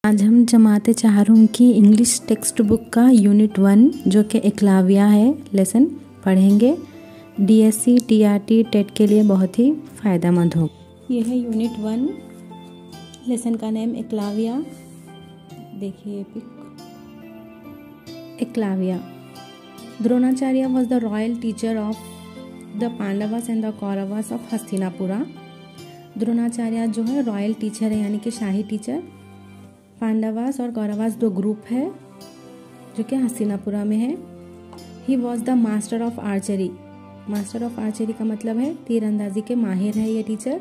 आज हम जमाते चारों की इंग्लिश टेक्स्ट बुक का यूनिट 1 जो कि एकलव्या है लेसन पढ़ेंगे। डीएससी टीआरटी टेट के लिए बहुत ही फ़ायदेमंद हो। यह है यूनिट 1, लेसन का नेम एकलव्या। देखिए pic. Eklavya. Dronacharya was the royal teacher of the Pandavas and the Kauravas of Hastinapura. Dronacharya जो है रॉयल टीचर है, यानी कि शाही टीचर। पांडवास और कौरवास दो ग्रुप है जो कि हस्तिनापुरा में है। He was the master of archery. Master of archery का मतलब है तीरंदाजी के माहिर है ये teacher.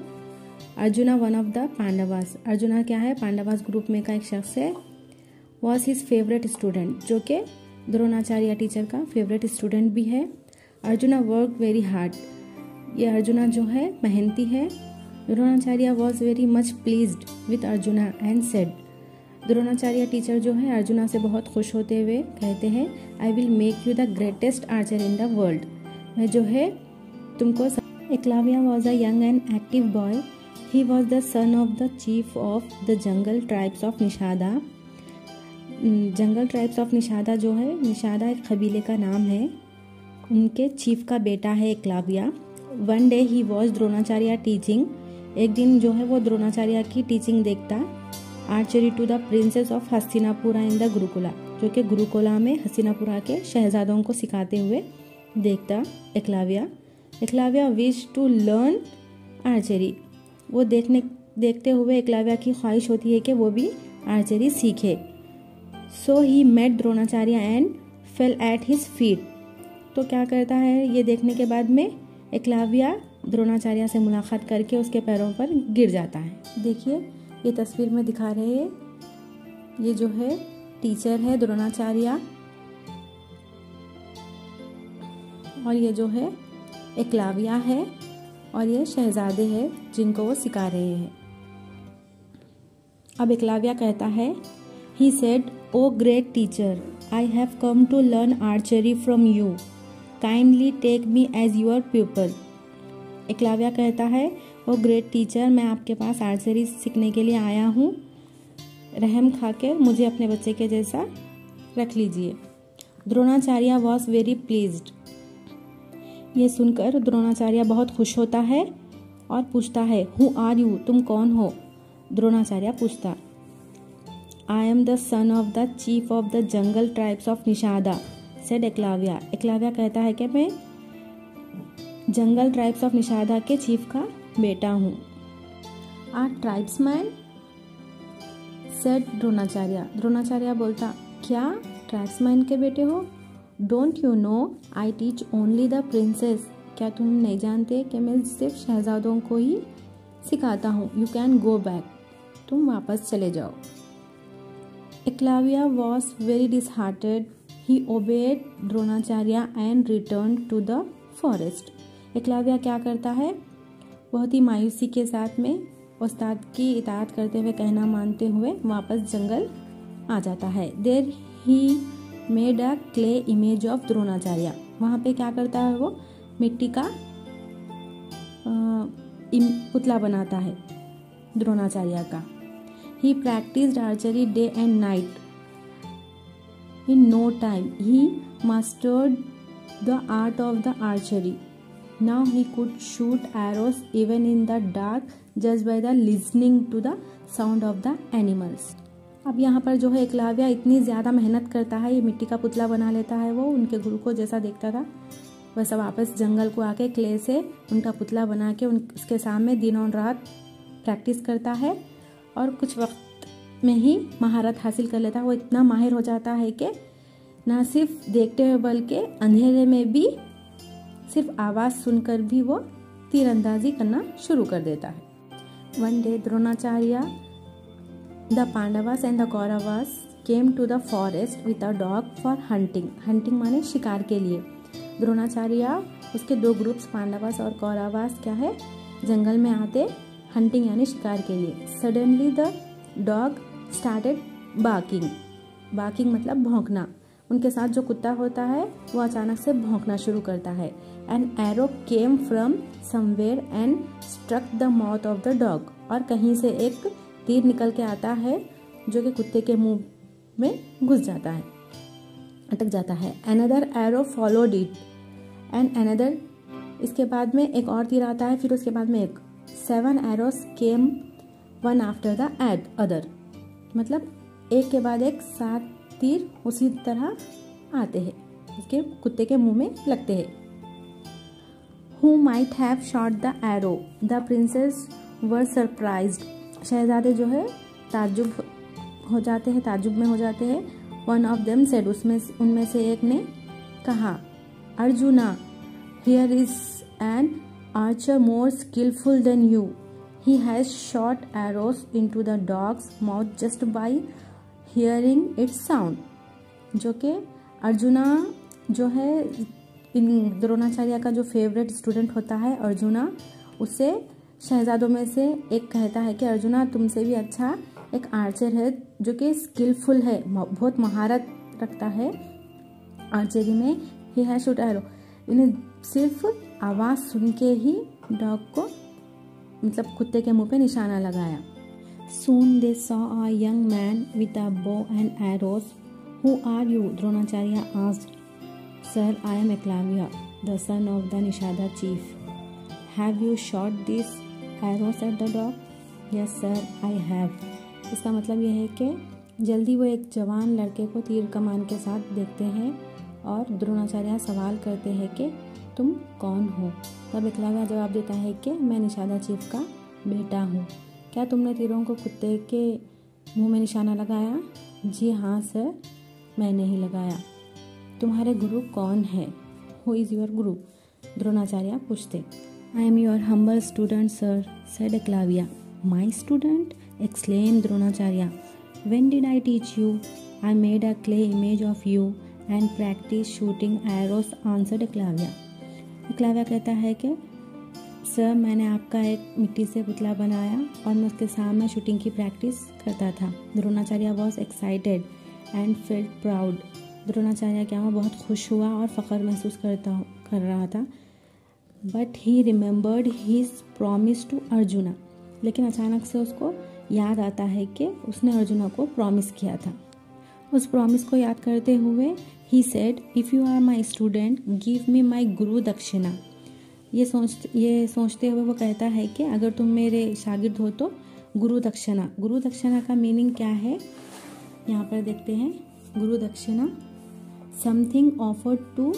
Arjuna one of the Pandavas. Arjuna क्या है? पांडवास ग्रुप में का एक शख्स है। वॉज हिज फेवरेट स्टूडेंट, जो कि द्रोणाचार्य टीचर का फेवरेट स्टूडेंट भी है। Arjuna work very hard. ये अर्जुना जो है मेहनती है। Dronacharya was very much pleased with arjuna and said. Dronacharya teacher जो है अर्जुना से बहुत खुश होते हुए कहते हैं, I will make you the greatest Archer in the world. मैं जो है तुमको। Eklavya was a young and active boy. He was the son of the chief of the jungle tribes of Nishada. Jungle tribes of Nishada जो है, निषादा एक कबीले का नाम है, उनके चीफ का बेटा है Eklavya. One day he was Dronacharya teaching. एक दिन जो है वो द्रोणाचार्य की टीचिंग देखता। Archery to the princes of Hastinapura in the gurukula, जो कि गुरुकुला में हस्तिनापुरा के शहजादों को सिखाते हुए देखता Eklavya. Eklavya wish to learn archery. वो देखते हुए एकलव्या की ख्वाहिश होती है कि वो भी आर्चरी सीखे। So he met Dronacharya and fell at his feet. तो क्या करता है ये देखने के बाद में एकलव्या द्रोणाचार्य से मुलाकात करके उसके पैरों पर गिर जाता है। देखिए ये तस्वीर में दिखा रहे हैं, ये जो है टीचर है द्रोणाचार्य और ये जो है एकलव्या है और ये शहजादे हैं जिनको वो सिखा रहे हैं। अब एकलव्या कहता है, he said, O great teacher, I have come to learn archery from you, kindly take me as your pupil. Eklavya कहता है, ओ ग्रेट टीचर, मैं आपके पास आर्चरी सीखने के लिए आया हूँ, रहम खाकर मुझे अपने बच्चे के जैसा रख लीजिए। Dronacharya was very pleased. ये सुनकर द्रोणाचार्य बहुत खुश होता है और पूछता है, हु आर यू, तुम कौन हो? द्रोणाचार्य पूछता, I am the son of the chief of the jungle tribes of Nishada, said Eklavya. Eklavya कहता है कि मैं जंगल ट्राइब्स ऑफ निषादा के चीफ का बेटा हूँ। Are tribesman, said Dronacharya. Dronacharya बोलता, क्या ट्राइब्समैन के बेटे हो? Don't you know I teach only the princes. क्या तुम नहीं जानते कि मैं सिर्फ शहजादों को ही सिखाता हूँ? यू कैन गो बैक, तुम वापस चले जाओ। Eklavya was very disheartened. He obeyed Dronacharya and return to the forest. Eklavya क्या करता है? बहुत ही मायूसी के साथ में उस्ताद की इताअत करते हुए, कहना मानते हुए वापस जंगल आ जाता है। There he made a clay image of Dronacharya. वहाँ पे क्या करता है वो? मिट्टी का पुतला बनाता है द्रोणाचार्य का। He practised archery day and night. In no time he mastered the art of the archery. Now he could shoot arrows even in the dark just by the listening to the sound of the animals. अब यहाँ पर जो है एकलव्या इतनी ज़्यादा मेहनत करता है, ये मिट्टी का पुतला बना लेता है। वो उनके गुरु को जैसा देखता था वैसा वापस जंगल को आके क्ले से उनका पुतला बना के उसके सामने दिन और रात प्रैक्टिस करता है और कुछ वक्त में ही महारत हासिल कर लेता है। वो इतना माहिर हो जाता है कि ना सिर्फ देखते हुए बल्कि अंधेरे में भी सिर्फ आवाज़ सुनकर भी वो तीरंदाजी करना शुरू कर देता है। One day Dronacharya, the Pandavas and the Kauravas came to the forest with a dog for hunting. Hunting माने शिकार के लिए। द्रोणाचार्य उसके दो ग्रुप्स पांडवास और कौरवास क्या है जंगल में आते हंटिंग यानी शिकार के लिए। Suddenly the dog started barking. Barking मतलब भौंकना। उनके साथ जो कुत्ता होता है वो अचानक से भौंकना शुरू करता है। An arrow came from somewhere and struck the mouth of the dog. और कहीं से एक तीर निकल के आता है जो कि कुत्ते के मुंह में घुस जाता है, अटक जाता है। Another arrow followed it and another, इसके बाद में एक और तीर आता है, फिर उसके बाद में एक। 7 arrows came one after the other, मतलब एक के बाद एक 7 तीर उसी तरह आते हैं, उसके कुत्ते के मुंह में लगते हैं। Who might have shot the arrow? The princess were surprised. शहजादे जो है ताज्जुब हो जाते हैं, ताज्जुब में हो जाते हैं। One of them said, उनमें से एक ने कहा, arjuna, here is an archer more skillful than you. He has shot arrows into the dog's mouth just by hearing its sound. जो कि अर्जुना जो है इन द्रोणाचार्य का जो फेवरेट स्टूडेंट होता है अर्जुना, उससे शहजादों में से एक कहता है कि अर्जुना तुमसे भी अच्छा एक आर्चर है जो कि स्किलफुल है, बहुत महारत रखता है आर्चरी में। ही हैज शॉट एरो, इन्हें सिर्फ आवाज़ सुन के ही डॉग को, मतलब कुत्ते के मुंह पे निशाना लगाया। Soon they saw a young man with a bow and arrows. Who are you? Dronacharya asked. Sir, I am Eklavya, the son of the Nishada chief. Have you shot these arrows at the dog? Yes sir, I have. इसका मतलब यह है कि जल्दी वो एक जवान लड़के को तीर कमान के साथ देखते हैं और द्रोणाचार्य सवाल करते हैं कि तुम कौन हो। तब एकलव्य जवाब देता है कि मैं निषादा चीफ का बेटा हूँ। क्या तुमने तीरों को कुत्ते के मुंह में निशाना लगाया? जी हाँ सर, मैंने ही लगाया। तुम्हारे गुरु कौन है? हु इज़ योर गुरु? द्रोणाचार्य पूछते। I am your humble student sir, said Eklavya. My student? exclaimed Dronacharya. When did I teach you? I made a clay image of you and practiced shooting arrows, answered Eklavya. Eklavya कहता है कि sir, मैंने आपका एक मिट्टी से पुतला बनाया और मैं उसके सामने शूटिंग की प्रैक्टिस करता था। Dronacharya was excited and felt proud. Dronacharya क्या हुआ, बहुत खुश हुआ और फ़ख्र महसूस कर रहा था। But he remembered his promise to Arjuna, लेकिन अचानक से उसको याद आता है कि उसने अर्जुना को प्रॉमिस किया था। उस प्रॉमिस को याद करते हुए he said, if you are my student give me my guru dakshina. ये सोचते हुए वो कहता है कि अगर तुम मेरे शागिर्द हो तो गुरु दक्षिणा। गुरु दक्षिणा का मीनिंग क्या है यहाँ पर देखते हैं। Guru dakshina, something offered to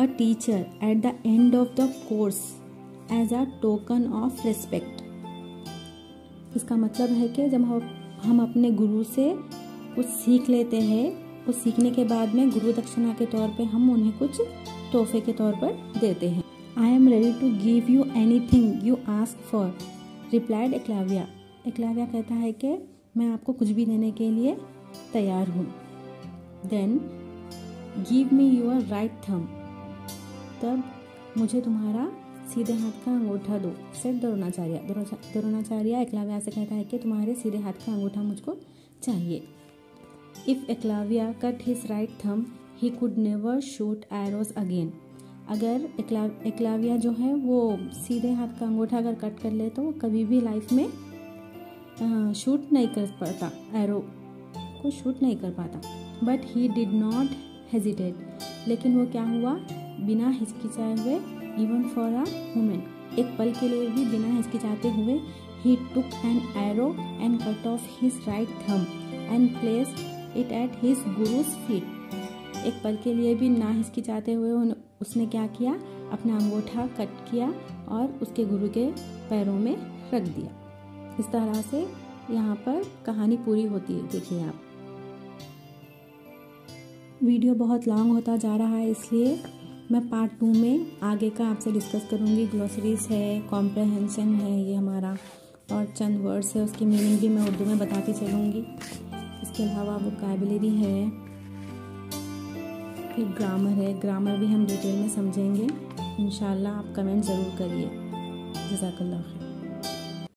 a teacher at the end of the course as a token of respect. इसका मतलब है कि जब हम अपने गुरु से कुछ सीख लेते हैं, उस सीखने के बाद में गुरु दक्षिणा के तौर पे हम उन्हें कुछ तोहफे के तौर पर देते हैं। I am ready to give you anything you ask for, replied Eklavya. Eklavya कहता है कि मैं आपको कुछ भी देने के लिए तैयार हूँ। Then give me your right thumb, तब मुझे तुम्हारा सीधे हाथ का अंगूठा दो, सेड द्रोणाचार्य। द्रोणाचार्य एकलव्य से कहता है कि तुम्हारे सीधे हाथ का अंगूठा मुझको चाहिए। If Eklavya cut his right thumb he could never shoot arrows again. अगर एकलव्य जो है वो सीधे हाथ का अंगूठा अगर कट कर ले तो वो कभी भी लाइफ में शूट नहीं कर पाता, एरो को शूट नहीं कर पाता। But he did not hesitate, लेकिन वो क्या हुआ, बिना हिचकिचाए हुए, इवन फॉर अ मोमेंट, एक पल के लिए भी बिना हिचकिचाते हुए, he took an arrow and cut off his right thumb and placed it at his guru's feet. एक पल के लिए भी ना हिचकिचाते हुए उसने क्या किया, अपना अंगूठा कट किया और उसके गुरु के पैरों में रख दिया। इस तरह से यहाँ पर कहानी पूरी होती है। देखिए आप, वीडियो बहुत लॉन्ग होता जा रहा है, इसलिए मैं पार्ट 2 में आगे का आपसे डिस्कस करूँगी। ग्लोसरीज है, कॉम्प्रहेंशन है ये हमारा, और चंद वर्ड्स है उसकी मीनिंग भी मैं उर्दू में बताती चलूँगी। इसके अलावा वोकैबुलरी है, फिर ग्रामर है, ग्रामर भी हम डिटेल में समझेंगे इंशाल्लाह। आप कमेंट ज़रूर करिए। जज़ाकल्लाह।